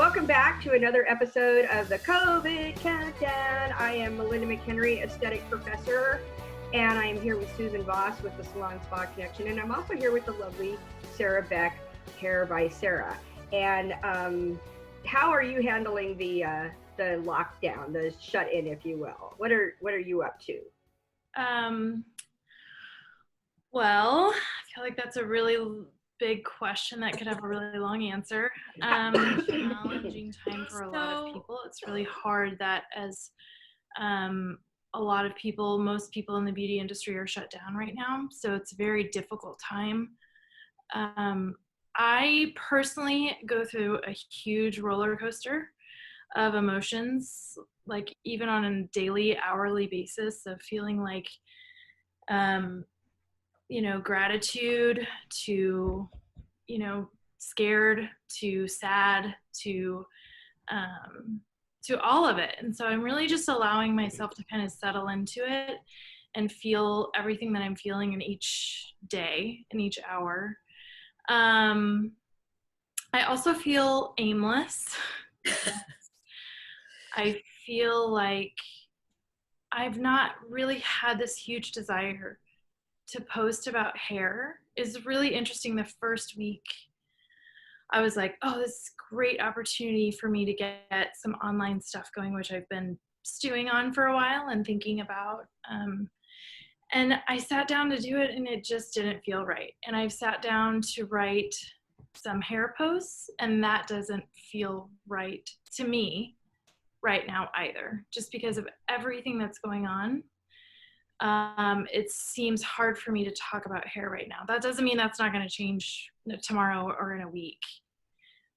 Welcome back to another episode of the COVID Countdown. I am Malinda McHenry, aesthetic professor, and I am here with Susan Voss with the Salon Spa Connection, and I'm also here with the lovely Sarah Beck, Hair by Sarah. And how are you handling the lockdown, the shut-in, if you will? What are you up to? Well, I feel like that's a really big question that could have a really long answer. Challenging time for a lot of people. It's really hard that as a lot of people, most people in the beauty industry are shut down right now. So it's a very difficult time. I personally go through a huge roller coaster of emotions, like even on a daily, hourly basis of feeling like, gratitude to, scared to sad to all of it. And so I'm really just allowing myself to kind of settle into it and feel everything that I'm feeling in each day, in each hour. I also feel aimless. I feel like I've not really had this huge desire to post about hair. Is really interesting. The first week I was like, oh, this is a great opportunity for me to get some online stuff going, which I've been stewing on for a while and thinking about. And I sat down to do it and it just didn't feel right. And I've sat down to write some hair posts and that doesn't feel right to me right now either, just because of everything that's going on. It seems hard for me to talk about hair right now. That doesn't mean that's not going to change tomorrow or in a week.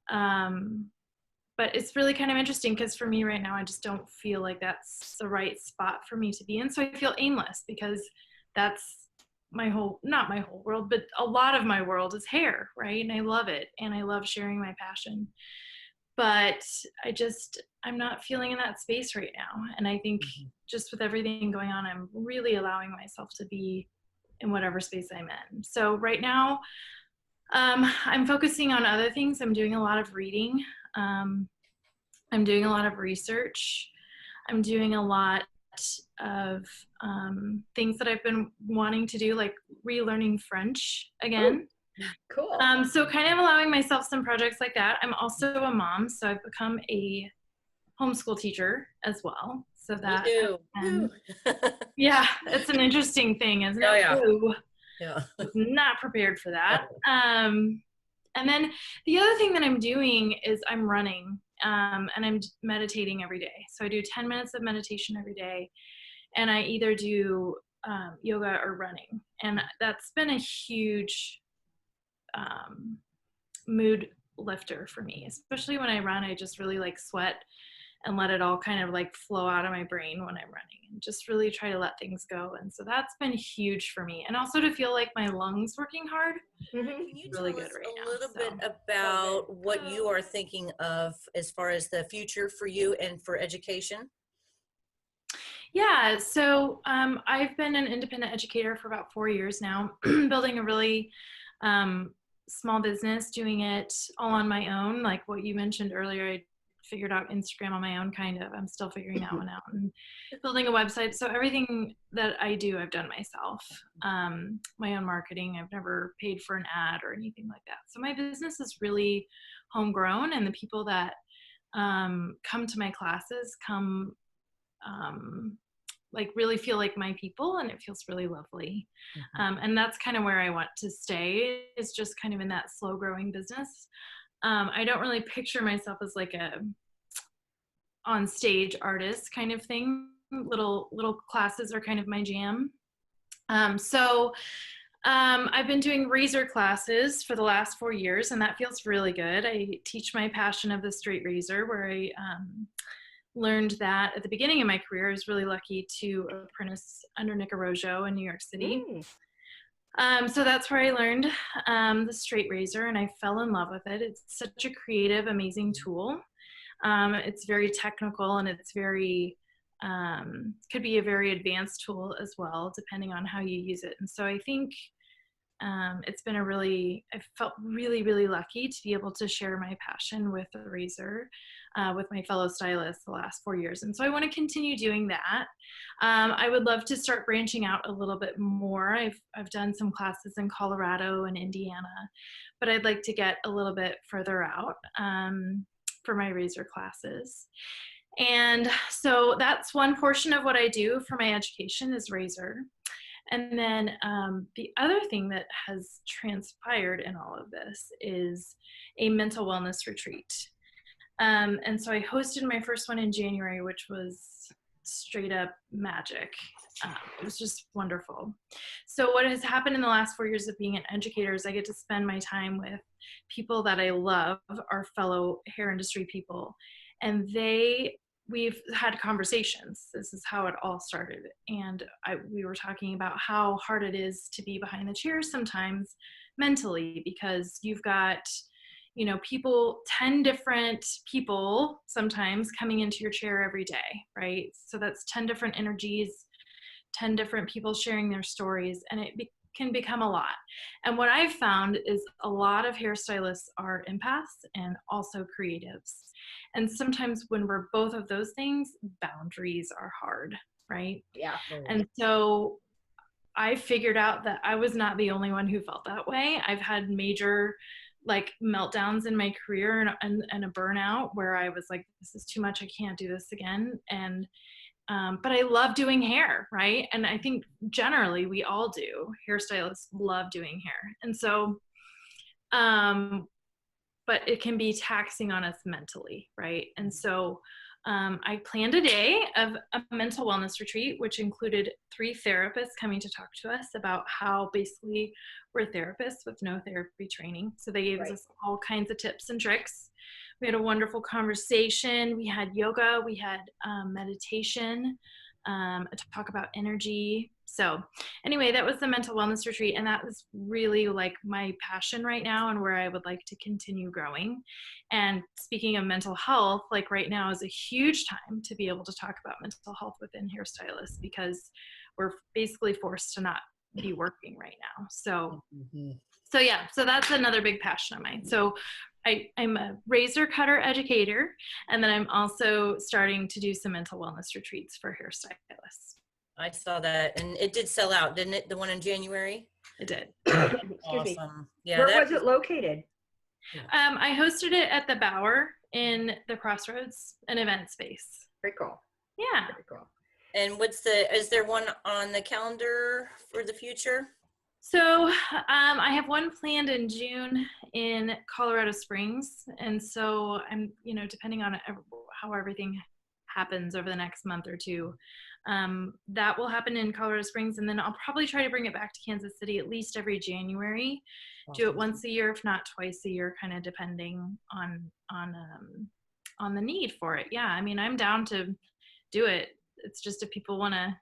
But it's really kind of interesting because for me right now, I just don't feel like that's the right spot for me to be in. So I feel aimless because that's not my whole world, but a lot of my world is hair, right? And I love it. And I love sharing my passion. But I'm not feeling in that space right now. And I think just with everything going on, I'm really allowing myself to be in whatever space I'm in. So right now, I'm focusing on other things. I'm doing a lot of reading. I'm doing a lot of research. I'm doing a lot of things that I've been wanting to do, like relearning French again. Ooh, cool. So kind of allowing myself some projects like that. I'm also a mom, so I've become a homeschool teacher as well. So that, yeah, it's an interesting thing, isn't it? Oh, yeah. Ooh, yeah. was not prepared for that. And then the other thing that I'm doing is I'm running and I'm meditating every day. So I do 10 minutes of meditation every day, and I either do yoga or running. And that's been a huge mood lifter for me, especially when I run. I just really like sweat and let it all kind of like flow out of my brain when I'm running and just really try to let things go. And so that's been huge for me. And also to feel like my lungs working hard. Can you tell really us good right a now, little so. bit about what you are thinking of as far as the future for you and for education? Yeah, so I've been an independent educator for about 4 years now, building a really small business, doing it all on my own. Like what you mentioned earlier, I figured out Instagram on my own, kind of. I'm still figuring that one out, and building a website. So everything that I do, I've done myself. My own marketing, I've never paid for an ad or anything like that. So my business is really homegrown, and the people that come to my classes come like really feel like my people, and it feels really lovely. And that's kind of where I want to stay, is just kind of in that slow growing business. I don't really picture myself as like a on stage artist kind of thing. Little classes are kind of my jam. So I've been doing razor classes for the last 4 years, and that feels really good. I teach my passion of the straight razor, where I learned that at the beginning of my career. I was really lucky to apprentice under Nick Arrojo in New York City. So that's where I learned the straight razor, and I fell in love with it. It's such a creative, amazing tool. It's very technical, and it's very, could be a very advanced tool as well, depending on how you use it. And so I think It's been I felt really, really lucky to be able to share my passion with the razor, with my fellow stylists the last 4 years. And so I want to continue doing that. I would love to start branching out a little bit more. I've done some classes in Colorado and Indiana, but I'd like to get a little bit further out for my razor classes. And so that's one portion of what I do for my education is razor. And then the other thing that has transpired in all of this is a mental wellness retreat. And so I hosted my first one in January, which was straight up magic. It was just wonderful. So what has happened in the last 4 years of being an educator is I get to spend my time with people that I love, our fellow hair industry people, and we've had conversations. This is how it all started. And we were talking about how hard it is to be behind the chair sometimes mentally, because you've got, 10 different people sometimes coming into your chair every day, right? So that's 10 different energies, 10 different people sharing their stories, and it can become a lot. And what I've found is a lot of hairstylists are empaths and also creatives. And sometimes when we're both of those things, boundaries are hard, right? Yeah. And so I figured out that I was not the only one who felt that way. I've had major meltdowns in my career and a burnout where I was like, this is too much. I can't do this again. And but I love doing hair, right? And I think generally we all do. Hairstylists love doing hair. And so, but it can be taxing on us mentally, right? And so I planned a day of a mental wellness retreat, which included 3 therapists coming to talk to us about how basically we're therapists with no therapy training. So they gave us all kinds of tips and tricks. We had a wonderful conversation. We had yoga, we had meditation, to talk about energy. So anyway, that was the mental wellness retreat. And that was really my passion right now and where I would like to continue growing. And speaking of mental health, right now is a huge time to be able to talk about mental health within hairstylists, because we're basically forced to not be working right now. So, so that's another big passion of mine. So I'm a razor cutter educator, and then I'm also starting to do some mental wellness retreats for hairstylists. I saw that, and it did sell out, didn't it? The one in January? It did. Awesome. Yeah. Where was it located? I hosted it at the Bower in the Crossroads, an event space. Very cool. Yeah. Very cool. And is there one on the calendar for the future? So I have one planned in June in Colorado Springs. And so I'm, depending on how everything happens over the next month or two, that will happen in Colorado Springs. And then I'll probably try to bring it back to Kansas City at least every January. Awesome. Do it once a year, if not twice a year, kind of depending on the need for it. Yeah, I mean, I'm down to do it. It's just if people want to,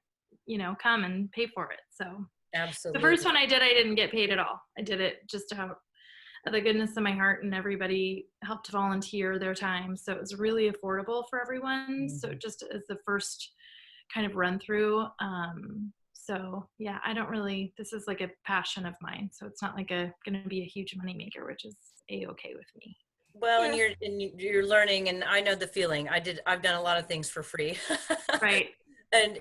come and pay for it. So absolutely. The first one I didn't get paid at all. I did it just out of the goodness of my heart, and everybody helped volunteer their time. So it was really affordable for everyone. Mm-hmm. So just as the first kind of run through. So yeah, this is a passion of mine. So it's not going to be a huge money maker, which is a-okay with me. Well, yeah. and you're learning, and I know the feeling. I've done a lot of things for free. Right. And,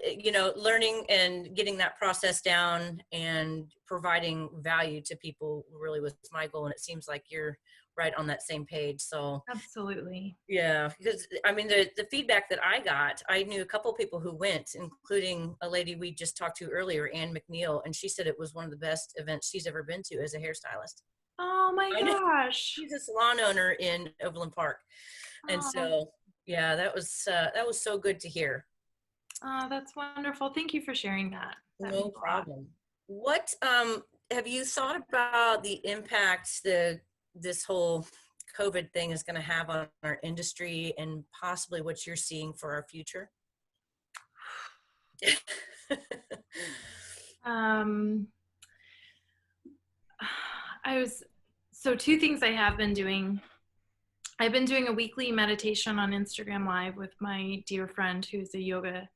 learning and getting that process down and providing value to people really was my goal. And it seems like you're right on that same page. So absolutely. Yeah. Because I mean, the feedback that I got, I knew a couple of people who went, including a lady we just talked to earlier, Ann McNeil. And she said it was one of the best events she's ever been to as a hairstylist. Oh my gosh. She's a salon owner in Overland Park. And so, yeah, that was so good to hear. Oh, that's wonderful. Thank you for sharing that. No problem. What have you thought about the impact this whole COVID thing is going to have on our industry, and possibly what you're seeing for our future? So 2 things I have been doing. I've been doing a weekly meditation on Instagram Live with my dear friend who's a yoga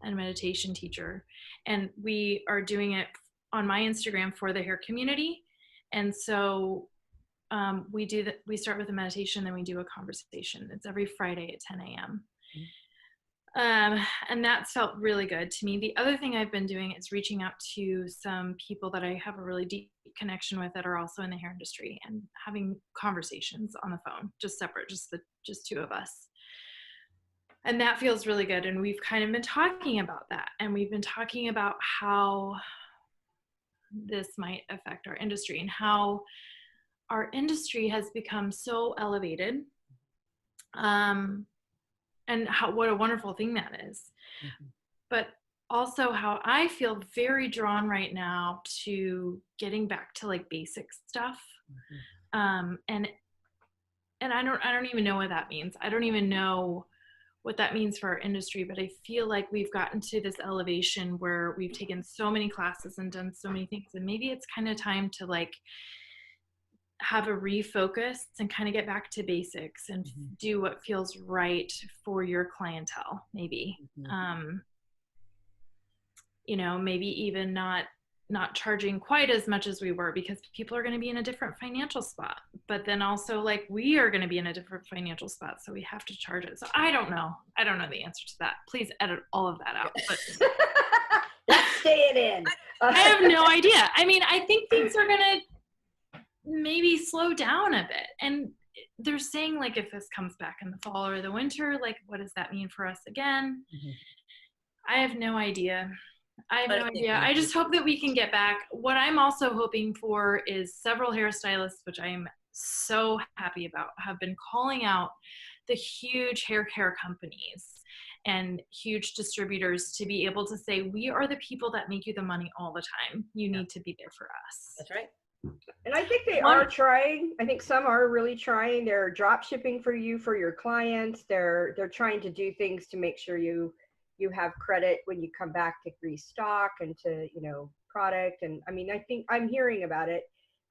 and meditation teacher. And we are doing it on my Instagram for the hair community. And so we do that. We start with a meditation, then we do a conversation. It's every Friday at 10 a.m. And that felt really good to me. The other thing I've been doing is reaching out to some people that I have a really deep connection with that are also in the hair industry, and having conversations on the phone, just separate, just two of us. And that feels really good. And we've kind of been talking about that. And we've been talking about how this might affect our industry, and how our industry has become so elevated. And what a wonderful thing that is. But also how I feel very drawn right now to getting back to like basic stuff. And I don't even know what that means. I don't even know what that means for our industry, but I feel like we've gotten to this elevation where we've taken so many classes and done so many things, and maybe it's kind of time to like have a refocus and kind of get back to basics and do what feels right for your clientele, maybe. You know, maybe even not charging quite as much as we were, because people are going to be in a different financial spot, but then also like we are going to be in a different financial spot, so we have to charge it. So I don't know the answer to that. Please edit all of that out, but that's staying in. I have no idea. I mean, I think things are going to maybe slow down a bit, and they're saying like if this comes back in the fall or the winter, like what does that mean for us again? I have no idea. I just hope that we can get back. What I'm also hoping for is several hairstylists, which I am so happy about, have been calling out the huge hair care companies and huge distributors to be able to say, we are the people that make you the money all the time. You need to be there for us. That's right. And I think they are trying. I think some are really trying. They're drop shipping for you, for your clients. They're trying to do things to make sure you have credit when you come back to restock and to, you know, product. And I mean, I think I'm hearing about it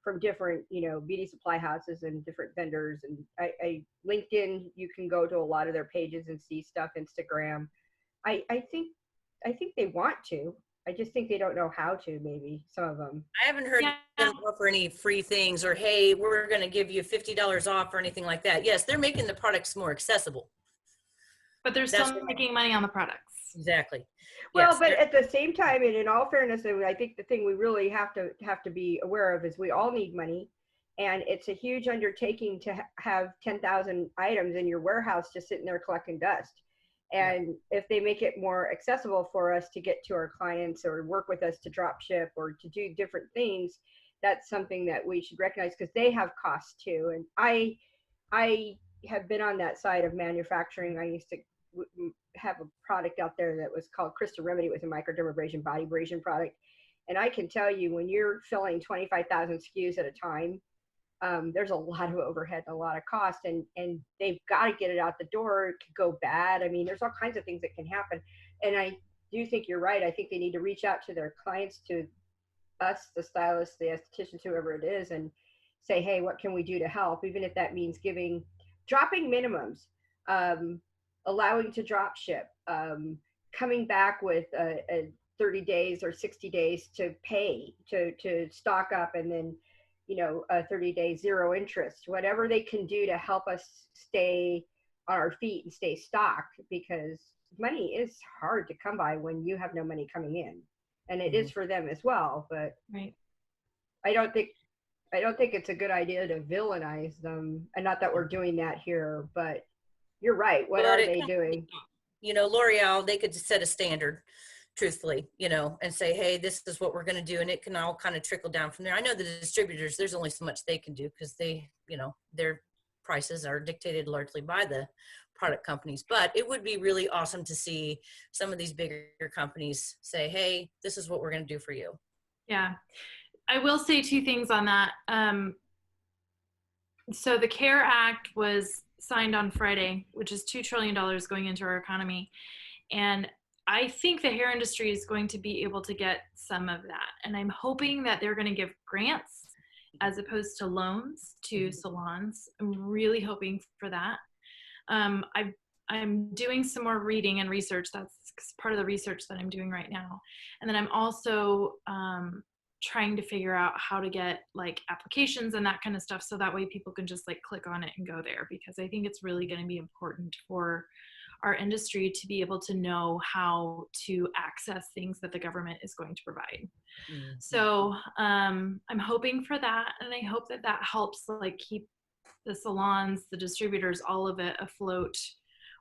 from different, you know, beauty supply houses and different vendors. And I LinkedIn, you can go to a lot of their pages and see stuff. Instagram. I think they want to. I just think they don't know how to, maybe, some of them. I haven't heard them offer any free things or, hey, we're going to give you $50 off or anything like that. Yes, they're making the products more accessible. But they're still making money on the products. Exactly. Well, yes, but at the same time, and in all fairness, I think the thing we really have to be aware of is we all need money. And it's a huge undertaking to have 10,000 items in your warehouse just sitting there collecting dust. And if they make it more accessible for us to get to our clients or work with us to drop ship or to do different things, that's something that we should recognize, because they have costs too. And I have been on that side of manufacturing. I used to have a product out there that was called Crystal Remedy. It was a microdermabrasion body abrasion product. And I can tell you, when you're filling 25,000 SKUs at a time, there's a lot of overhead and a lot of cost, and they've got to get it out the door. It could go bad. I mean, there's all kinds of things that can happen. And I do think you're right. I think they need to reach out to their clients, to us, the stylists, the estheticians, whoever it is, and say, hey, what can we do to help? Even if that means dropping minimums, allowing to drop ship, coming back with a 30 days or 60 days to pay, to stock up, and then, you know, a 30-day zero interest, whatever they can do to help us stay on our feet and stay stocked, because money is hard to come by when you have no money coming in, and it is for them as well. But I don't think it's a good idea to villainize them, and not that we're doing that here, but you're right. What are they doing? You know, L'Oreal, they could set a standard, truthfully, you know, and say, hey, this is what we're going to do. And it can all kind of trickle down from there. I know the distributors, there's only so much they can do, because they, you know, their prices are dictated largely by the product companies. But it would be really awesome to see some of these bigger companies say, hey, this is what we're going to do for you. Yeah. I will say two things on that. So the CARE Act was signed on Friday, which is $2 trillion going into our economy. And I think the hair industry is going to be able to get some of that. And I'm hoping that they're going to give grants as opposed to loans to salons. I'm really hoping for that. I'm doing some more reading and research. That's part of the research that I'm doing right now. And then I'm also trying to figure out how to get like applications and that kind of stuff, so that way people can just like click on it and go there, because I think it's really going to be important for our industry to be able to know how to access things that the government is going to provide. Mhm. So I'm hoping for that, and I hope that that helps like keep the salons, the distributors, all of it afloat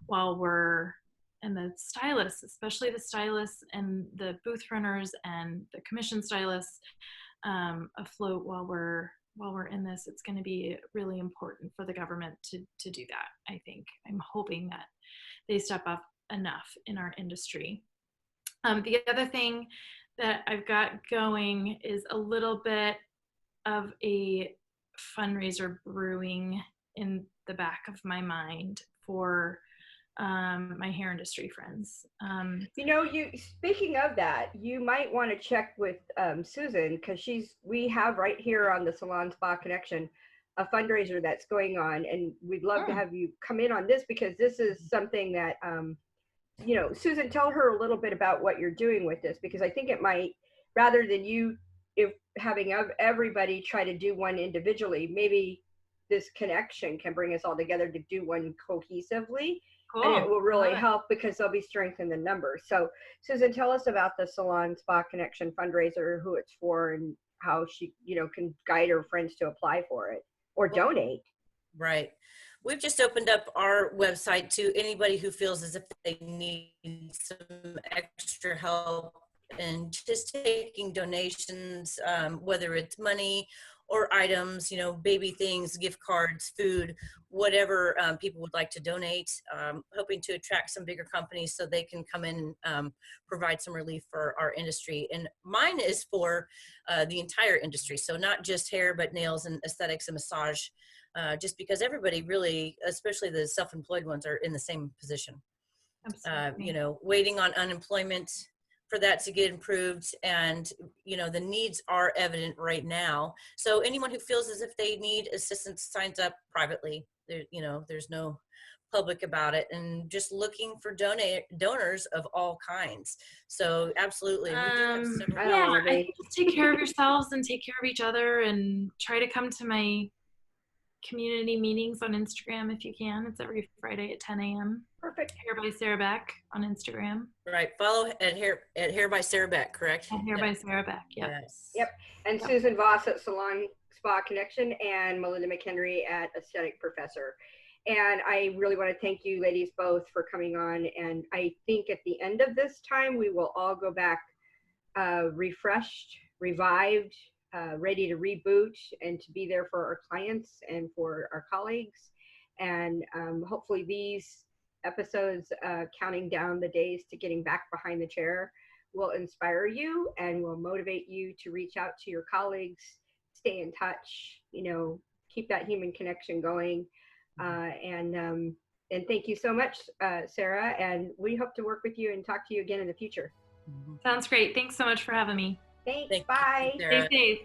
while we're, and the stylists, especially the stylists and the booth runners and the commission stylists, afloat while we're in this. It's going to be really important for the government to do that. I think I'm hoping that they step up enough in our industry. The other thing that I've got going is a little bit of a fundraiser brewing in the back of my mind for my hair industry friends. You speaking of that, you might want to check with Susan, because we have right here on the Salon Spa Connection a fundraiser that's going on, and we'd love to have you come in on this, because this is something that Susan, tell her a little bit about what you're doing with this, because I think it might, rather than if having everybody try to do one individually, maybe this connection can bring us all together to do one cohesively. Cool. And it will really help, because there'll be strength in the numbers. So Susan, tell us about the Salon Spa Connection fundraiser, who it's for, and how she can guide her friends to apply for it or donate. Right. We've just opened up our website to anybody who feels as if they need some extra help and just taking donations, whether it's money or items, baby things, gift cards, food, whatever people would like to donate, hoping to attract some bigger companies so they can come in and provide some relief for our industry. And mine is for the entire industry. So not just hair, but nails and aesthetics and massage, just because everybody really, especially the self-employed ones, are in the same position. Waiting on unemployment for that to get improved, and the needs are evident right now. So anyone who feels as if they need assistance signs up privately. There's no public about it, and just looking for donors of all kinds. So absolutely. We do have several. I think just take care of yourselves and take care of each other, and try to come to my community meetings on Instagram if you can. It's every Friday at 10 a.m. Perfect. Hair by Sarah Beck on Instagram. Right. Follow at Hair by Sarah Beck, correct? At Hair by Sarah Beck. Yep. Yes. Yep. And Susan Voss at Salon Spa Connection, and Malinda McHenry at Aesthetic Professor. And I really want to thank you ladies both for coming on. And I think at the end of this time, we will all go back refreshed, revived, ready to reboot and to be there for our clients and for our colleagues. And hopefully these episodes, counting down the days to getting back behind the chair, will inspire you and will motivate you to reach out to your colleagues, stay in touch, keep that human connection going. And thank you so much, Sarah. And we hope to work with you and talk to you again in the future. Sounds great. Thanks so much for having me. Thanks. Bye. Stay safe.